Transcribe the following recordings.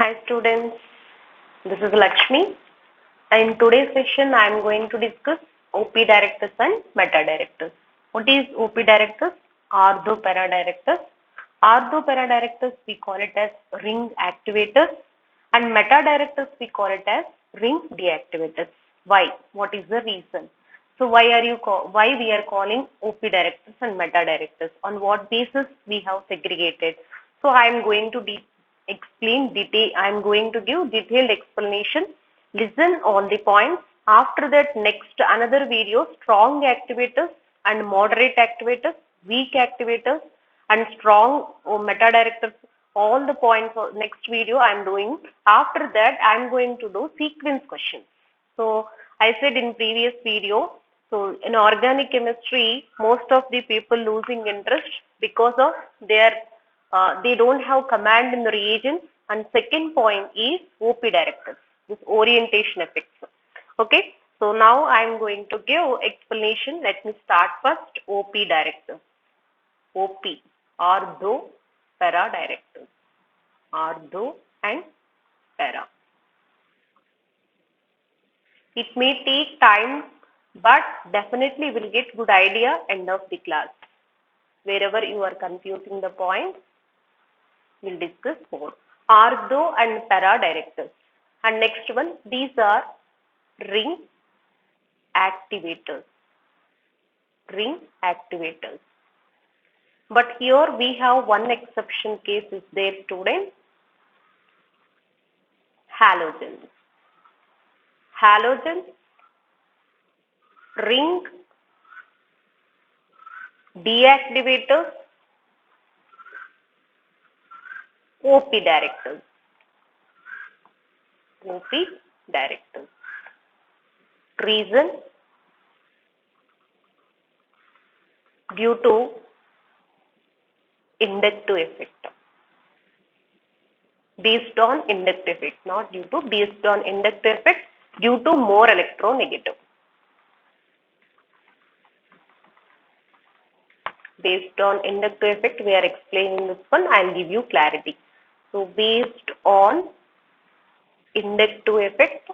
Hi students, this is Lakshmi. In today's session, I am going to discuss OP directors and meta directors. What is OP directors? Ortho-para directors. Ortho-para directors we call it as ring activators, and meta directors we call it as ring deactivators. Why? What is the reason? So why we are calling OP directors and meta directors? On what basis we have segregated? So I am going to I am going to give detailed explanation. Listen all the points. After that, next another video, strong activators and moderate activators, weak activators and strong meta directors. All the points for next video I am doing. After that, I am going to do sequence questions. So I said in previous video, so in organic chemistry, most of the people losing interest because of they don't have command in the reagents. And second point is OP directors, this orientation effects. Okay, so now I am going to give explanation. Let me start first. OP directors. OP, ortho para directors. Ortho and para. It may take time, but definitely will get good idea end of the class. Wherever you are confusing the point, we'll discuss more. Ortho and para directors. And next one, these are ring activators. Ring activators. But here we have one exception case is there, students. Halogens. Halogens, ring deactivators, OP directors. OP directors. Reason, due to inductive effect. Based on inductive effect, not due to, based on inductive effect, due to more electronegative. Based on inductive effect, we are explaining this one. I will give you clarity. So, based on inductive effect,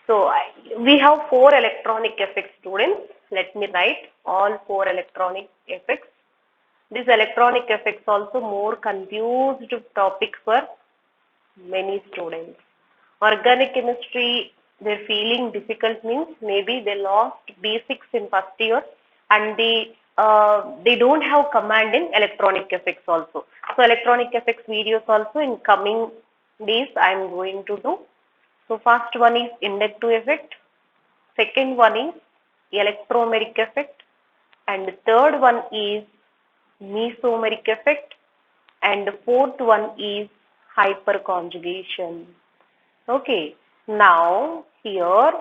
So, we have 4 electronic effects, students. Let me write all 4 electronic effects. These electronic effects also more confused topic for many students. Organic chemistry, they're feeling difficult means maybe they lost basics in first year and they don't have command in electronic effects also. So electronic effects videos also in coming days I am going to do. So first one is inductive effect, second one is electromeric effect, and third one is mesomeric effect, and the fourth one is hyperconjugation. Okay, now here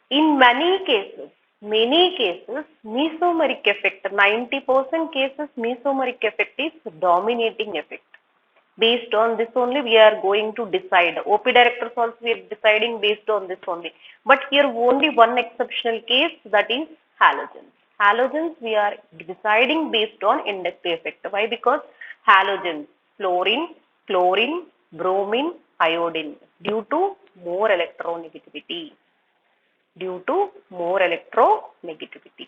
in many cases, mesomeric effect, 90% cases mesomeric effect is dominating effect. Based on this only we are going to decide. OP directors also we are deciding based on this only. But here only one exceptional case, that is halogens. Halogens we are deciding based on inductive effect. Why? Because halogens, fluorine, chlorine, bromine, iodine, due to more electronegativity. Due to more electronegativity.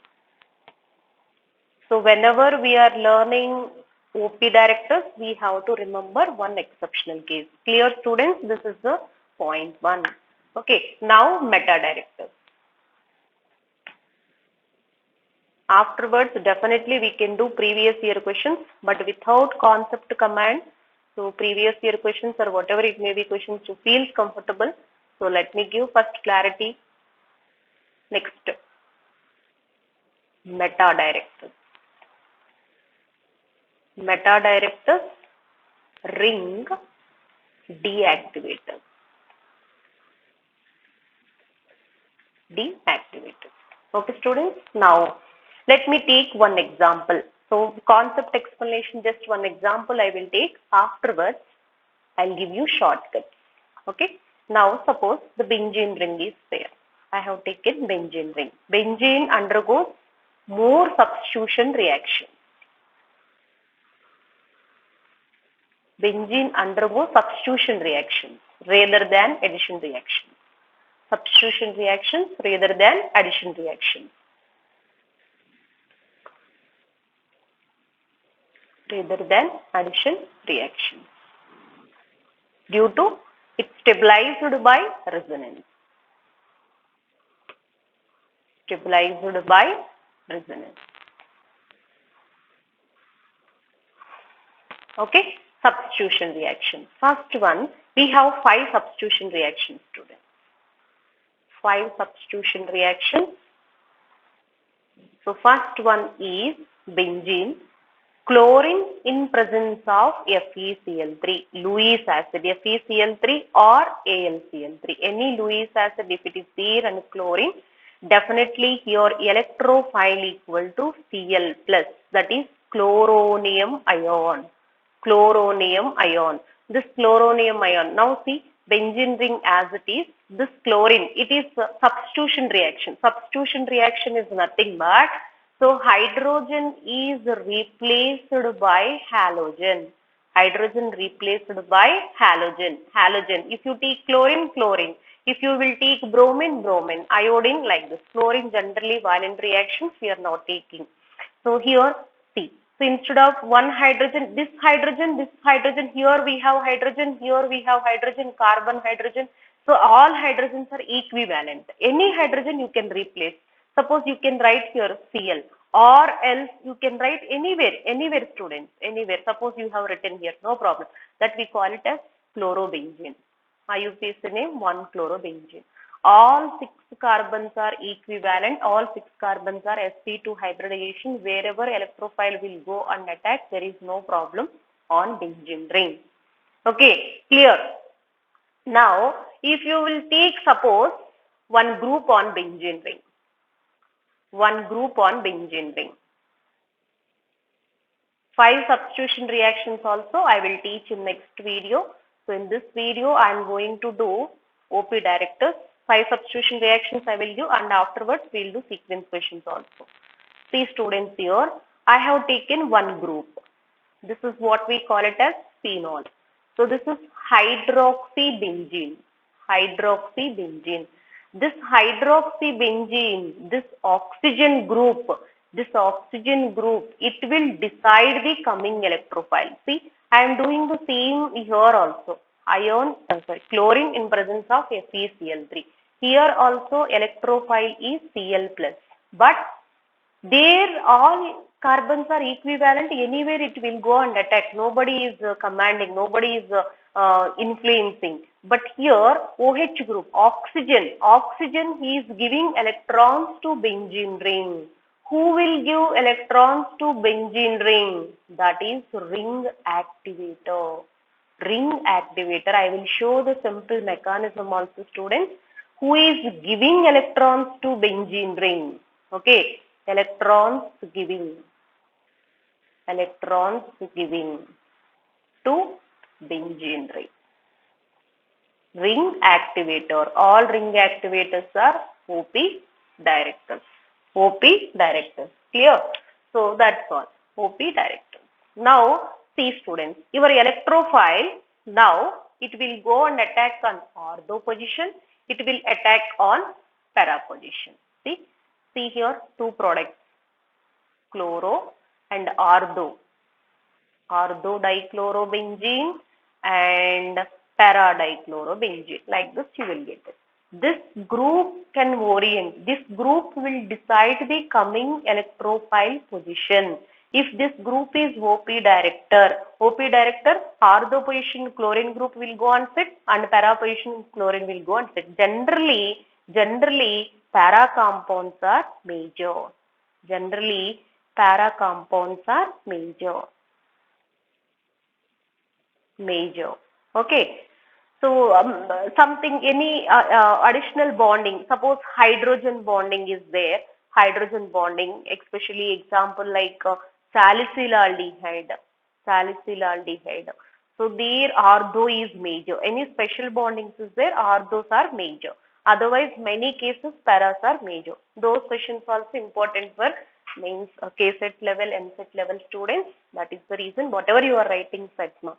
So whenever we are learning OP directors, we have to remember one exceptional case. Clear, students? This is the point 1. Okay, now meta directors. Afterwards, definitely we can do previous year questions, but without concept command. So previous year questions or whatever it may be questions to feel comfortable. So let me give first clarity. Next, meta directors. Meta directors, ring deactivators. Okay, students. Now, let me take one example. So, concept explanation, just one example I will take. Afterwards, I'll give you shortcuts. Okay. Now, suppose the benzene ring is there. I have taken benzene ring. Benzene undergoes more substitution reaction. Benzene undergo substitution reactions rather than addition reactions. Substitution reactions rather than addition reactions. Rather than addition reactions. Due to it's stabilized by resonance. Stabilized by resonance. Okay, substitution reaction. First one, we have 5 substitution reactions, students. 5 substitution reactions. So first one is benzene, chlorine in presence of FeCl3, Lewis acid, FeCl3 or AlCl3. Any Lewis acid, if it is there and chlorine, definitely your electrophile equal to Cl plus, that is chloronium ion. Chloronium ion. This chloronium ion. Now see, benzene ring as it is, this chlorine, it is a substitution reaction. Substitution reaction is nothing but, so hydrogen is replaced by halogen. Hydrogen replaced by halogen. Halogen. If you take chlorine, chlorine. If you will take bromine, bromine. Iodine like this. Fluorine generally violent reactions we are not taking. So here see. So instead of one hydrogen, this hydrogen, here we have hydrogen, here we have hydrogen, carbon, hydrogen. So all hydrogens are equivalent. Any hydrogen you can replace. Suppose you can write here Cl or else you can write anywhere students, anywhere. Suppose you have written here, no problem. That we call it as chlorobenzene. IUPAC name 1-chlorobenzene. All 6 carbons are equivalent. All 6 carbons are sp2 hybridization. Wherever electrophile will go and attack, there is no problem on benzene ring. Okay, clear. Now, if you will take suppose one group on benzene ring. One group on benzene ring. 5 substitution reactions also I will teach in next video. So in this video I am going to do OP directors. 5 substitution reactions I will give and afterwards we will do sequence questions also. See students here, I have taken one group. This is what we call it as phenol. So this is hydroxybenzene. Hydroxybenzene. This hydroxybenzene, this oxygen group, it will decide the coming electrophile. See, I am doing the same here also. Chlorine in presence of FeCl3. Here also electrophile is Cl plus. But there all carbons are equivalent. Anywhere it will go and attack. Nobody is commanding. Nobody is influencing. But here OH group, oxygen is giving electrons to benzene ring. Who will give electrons to benzene ring? That is ring activator. Ring activator. I will show the simple mechanism also students. Who is giving electrons to benzene ring? Okay. Electrons giving to benzene ring. Ring activator. All ring activators are OP directors. OP directors. Clear? So that's all. OP directors. Now see students, your electrophile, now it will go and attack on ortho position. It will attack on para position. See here 2 products, chloro and ortho. Ortho dichlorobenzene and para dichlorobenzene. Like this you will get it. This group can orient. This group will decide the coming electrophile position. If this group is OP director, ortho position chlorine group will go and sit and para position chlorine will go and sit. Generally para compounds are major. Generally para compounds are major. Okay. So any additional bonding, suppose hydrogen bonding is there, hydrogen bonding, especially example like salicylaldehyde. So there ortho is major. Any special bondings is there, orthos are major. Otherwise many cases paras are major. Those questions also important for means K-set level, M-set level students. That is the reason whatever you are writing Fatma.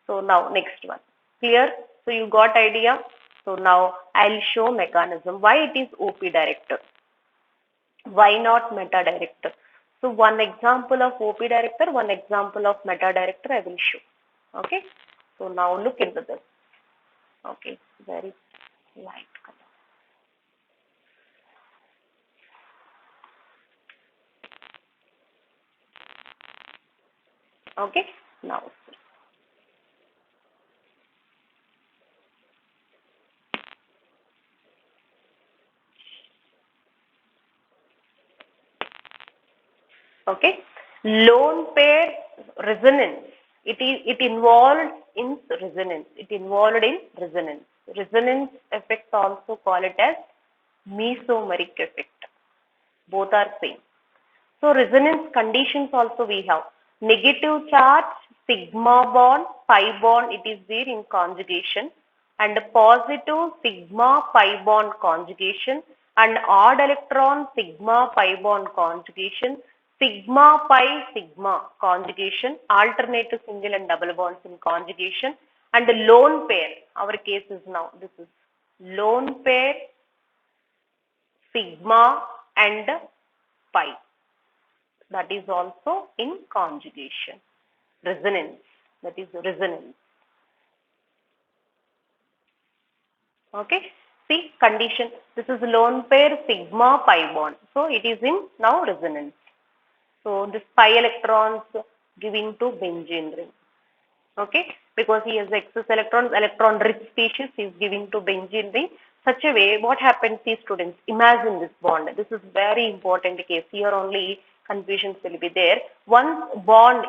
So now next one. Clear? So you got idea? So now I'll show mechanism. Why it is OP director? Why not meta director? So one example of OP director, one example of meta director I will show. Okay. So now look into this. Okay. Very light color. Okay. Now see. Okay. Lone pair resonance. It involved in resonance. It involved in resonance. Resonance effect also call it as mesomeric effect. Both are same. So resonance conditions also we have. Negative charge, sigma bond, pi bond, it is there in conjugation, and positive sigma pi bond conjugation, and odd electron sigma pi bond conjugation, sigma pi sigma conjugation, alternative single and double bonds in conjugation, and the lone pair. Our case is now this is lone pair sigma and pi. That is also in conjugation. Resonance, that is resonance. Okay. See condition. This is lone pair sigma pi bond. So it is in now resonance. So this pi electrons giving to benzene ring. Okay, because he has excess electrons, electron rich species is giving to benzene ring. Such a way, what happens, see students, imagine this bond. This is very important case. Here only confusions will be there. Once bond,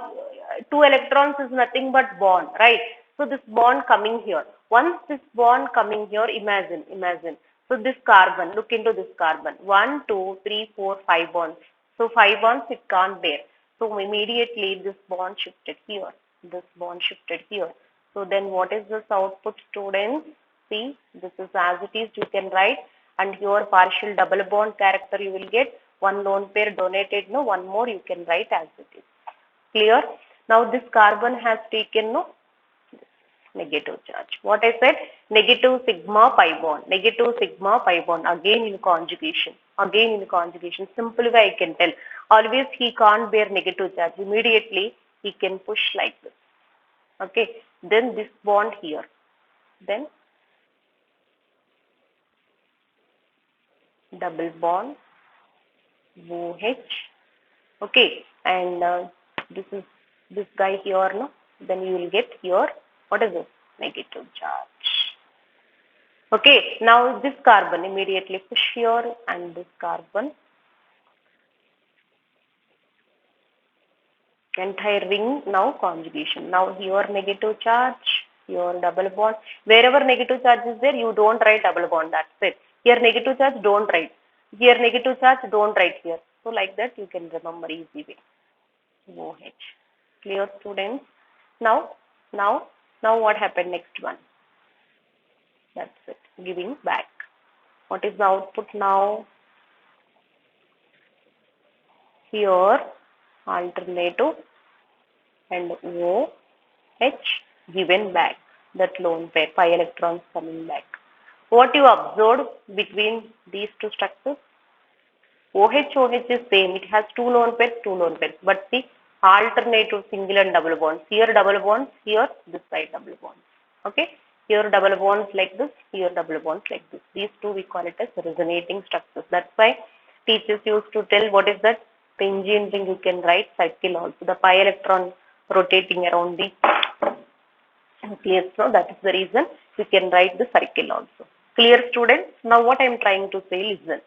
two electrons is nothing but bond, right? So this bond coming here. Once this bond coming here, imagine. So this carbon, look into this carbon. 1, 2, 3, 4, 5 bonds. So 5 bonds it can't bear. So immediately this bond shifted here. This bond shifted here. So then what is this output, students? See, this is as it is, you can write, and here partial double bond character you will get, one lone pair donated, no, one more you can write as it is. Clear? Now this carbon has taken no negative charge. What I said, negative sigma pi bond, negative sigma pi bond, again in conjugation, simple way I can tell. Always he can't bear negative charge, immediately he can push like this. Okay, then this bond here, then double bond OH. Okay, and this is this guy here, no, then you will get here, what is this, negative charge. Okay, now this carbon immediately push here, and this carbon, entire ring now conjugation. Now here negative charge, here double bond. Wherever negative charge is there, you don't write double bond, that's it. Here negative charge, don't write. Here negative charge, don't write here. So like that you can remember easy way. OH. Clear, students? Now, now what happened next one? That's it. Giving back. What is the output now? Here alternative and OH given back. That lone pair, pi electrons coming back. What you observed between these two structures? OH is same. It has two lone pairs. But the alternative single and double bonds. Here double bonds, here this side double bonds. Okay. Here double bonds like this, here double bonds like this. These two we call it as resonating structures. That's why teachers used to tell what is that benzene ring. You can write circle also. The pi electron rotating around the nucleus. So that is the reason you can write the circle also. Clear, students? Now what I am trying to say, listen.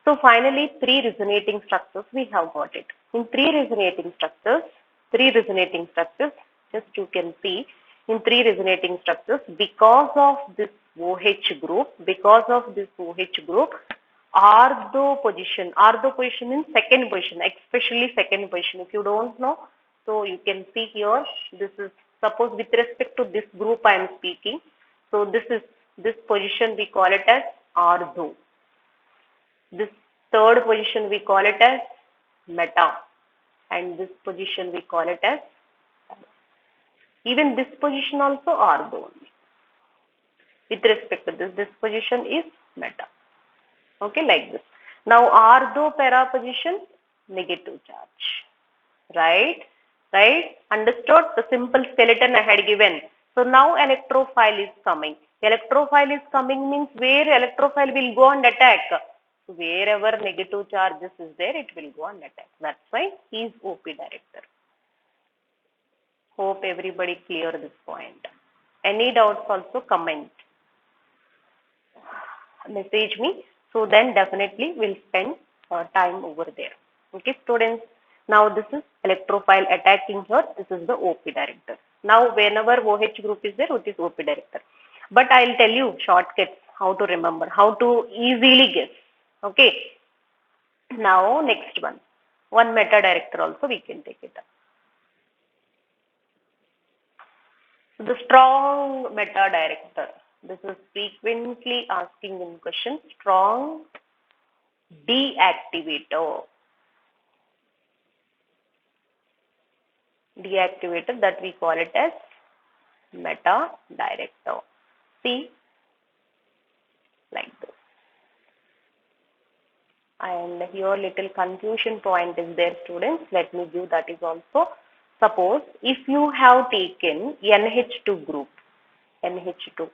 So finally, three resonating structures we have got it. In three resonating structures, just you can see in three resonating structures, because of this OH group, ortho position in second position, especially second position. If you don't know, so you can see here, this is, suppose with respect to this group I am speaking. So this position we call it as ortho. This third position we call it as meta, and this position we call it as. Even this position also ortho only. With respect to this position is meta. Okay, like this. Now ortho para position, negative charge. Right? Right? Understood? The simple skeleton I had given. So now electrophile is coming. Electrophile is coming means where electrophile will go and attack. So wherever negative charges is there, it will go and attack. That's why he is OP director. Hope everybody clear this point. Any doubts also comment. Message me. So then definitely we'll spend time over there. Okay, students. Now this is electrophile attacking here. This is the OP director. Now whenever OH group is there, it is OP director. But I'll tell you shortcuts how to remember, how to easily guess. Okay. Now next one. One meta director also we can take it up. So the strong meta director. This is frequently asking in question. Strong deactivator. Deactivator that we call it as meta director. See, like this. And here little confusion point is there, students. Let me give that is also. Suppose if you have taken NH2 group, NH2.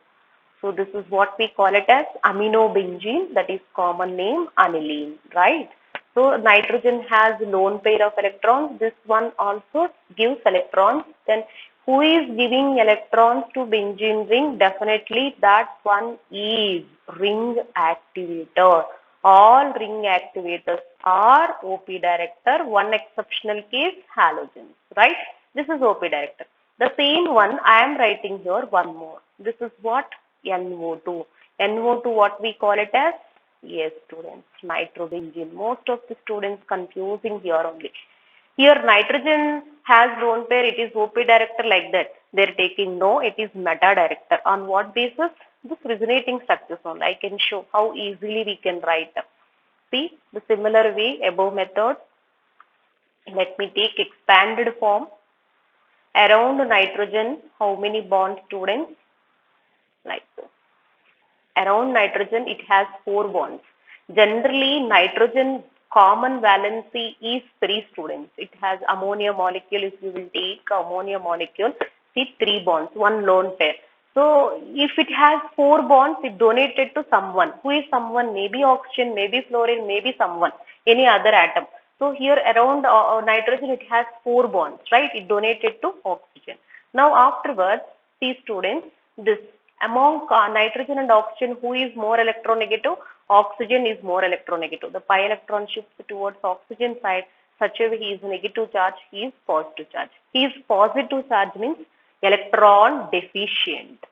So this is what we call it as aminobenzene, that is common name aniline, right? So nitrogen has lone pair of electrons. This one also gives electrons. Then who is giving electrons to benzene ring? Definitely that one is ring activator. All ring activators are OP director. One exceptional case, halogens, right? This is OP director. The same one I am writing here one more. This is what? NO2. NO2 what we call it as? Yes, students, nitrobenzene. Most of the students confusing here only. Here nitrogen has lone pair, it is OP director like that. They are taking no, it is meta director. On what basis? This resonating structures only. I can show how easily we can write. See, the similar way above method. Let me take expanded form. Around nitrogen, how many bonds, students? Like this. Around nitrogen, it has 4 bonds. Generally, nitrogen common valency is 3, students. It has ammonia molecule. If you will take ammonia molecule, see 3 bonds, 1 lone pair. So, if it has 4 bonds, it donated to someone. Who is someone? Maybe oxygen, maybe fluorine, maybe someone, any other atom. So, here around nitrogen, it has 4 bonds, right? It donated to oxygen. Now, afterwards, see students, this among nitrogen and oxygen, who is more electronegative? Oxygen is more electronegative. The pi electron shifts towards oxygen side, such a way he is negative charge, he is positive charge. He is positive charge means electron deficient.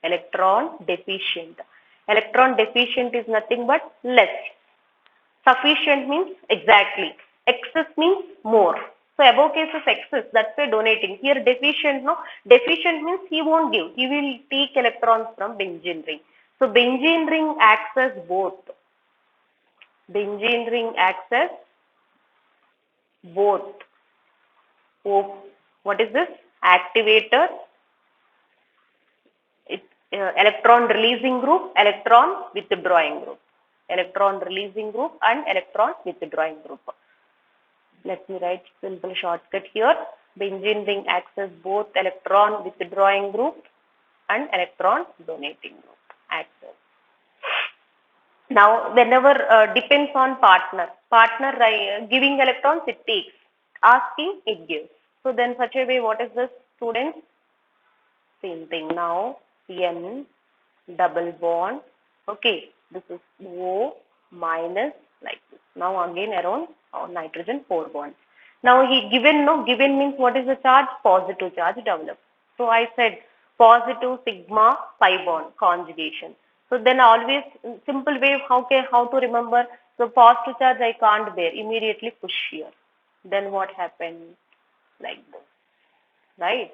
Electron deficient. Electron deficient is nothing but less. Sufficient means exactly. Excess means more. So above case is excess, that's why donating. Here deficient, no? Deficient means he won't give. He will take electrons from benzene ring. So benzene ring acts as both. Benzene ring acts as both. Oh, what is this? Activator. It's electron releasing group, electron withdrawing group. Electron releasing group and electron withdrawing group. Let me write simple shortcut here. Benzene ring acts as both electron withdrawing group and electron donating group. Acts. Now, whenever depends on partner. Partner giving electrons, it takes. Asking, it gives. So then such a way, what is this, students? Same thing. Now, N double bond. Okay, this is O minus like this. Now again around nitrogen 4 bonds. Now he given, no, given means what is the charge? Positive charge developed. So I said positive sigma pi bond conjugation. So then always simple way how to remember. So positive charge I can't bear, immediately push here. Then what happens? Like this, right?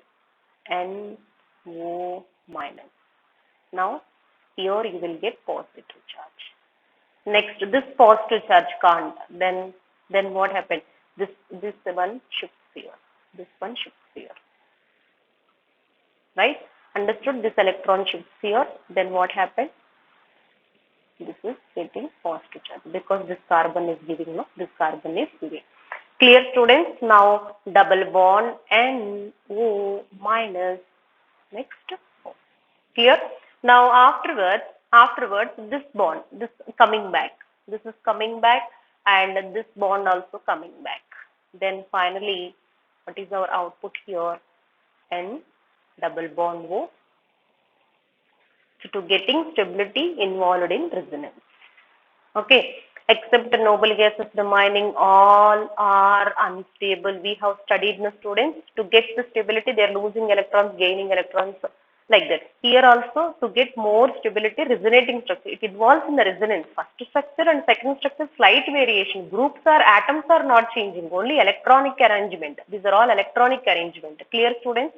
NO minus. Now here you will get positive charge. Next, this positive charge can't. Then what happens? This one shifts here. This one shifts here. right? Understood? This electron shifts here. Then what happened? This is getting positive charge because this carbon is giving, no? This carbon is giving. Clear, students? Now double bond NO minus. Next. Clear? Now afterwards this bond, this coming back. This is coming back and this bond also coming back. Then finally, what is our output here? N double bond O. So to getting stability involved in resonance. Okay, except the noble gases, the mining, all are unstable. We have studied in the students to get the stability, they are losing electrons, gaining electrons, like that. Here also, to get more stability, resonating structure, it involves in the resonance. First structure and second structure, slight variation. Groups or atoms are not changing, only electronic arrangement. These are all electronic arrangement. Clear, students?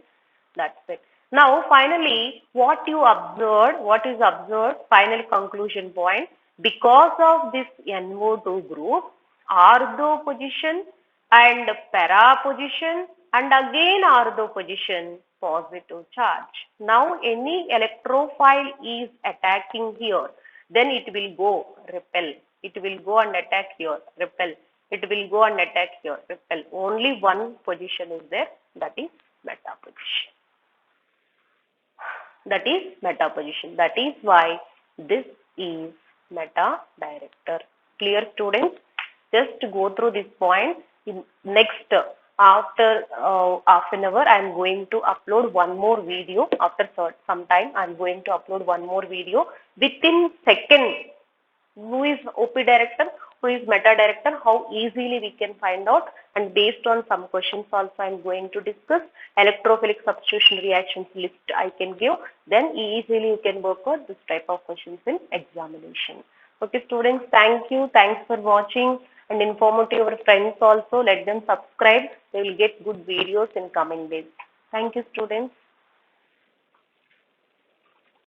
That's it. Now, finally, what is observed, final conclusion point, because of this NO2 group, ortho position and para position and again ortho position, positive charge. Now, any electrophile is attacking here, then it will go repel. It will go and attack here, repel. It will go and attack here, repel. Only one position is there, that is meta position. That is meta position. That is why this is meta director. Clear, students? Just to go through this point. In next, after half an hour, I am going to upload one more video. After some time, I am going to upload one more video. Within second, who is OP director, who is meta director, how easily we can find out, and based on some questions also I am going to discuss. Electrophilic substitution reactions list I can give, then easily you can work out this type of questions in examination. Okay, students, thank you. Thanks for watching, and inform to your friends also. Let them subscribe. They will get good videos in coming days. Thank you, students.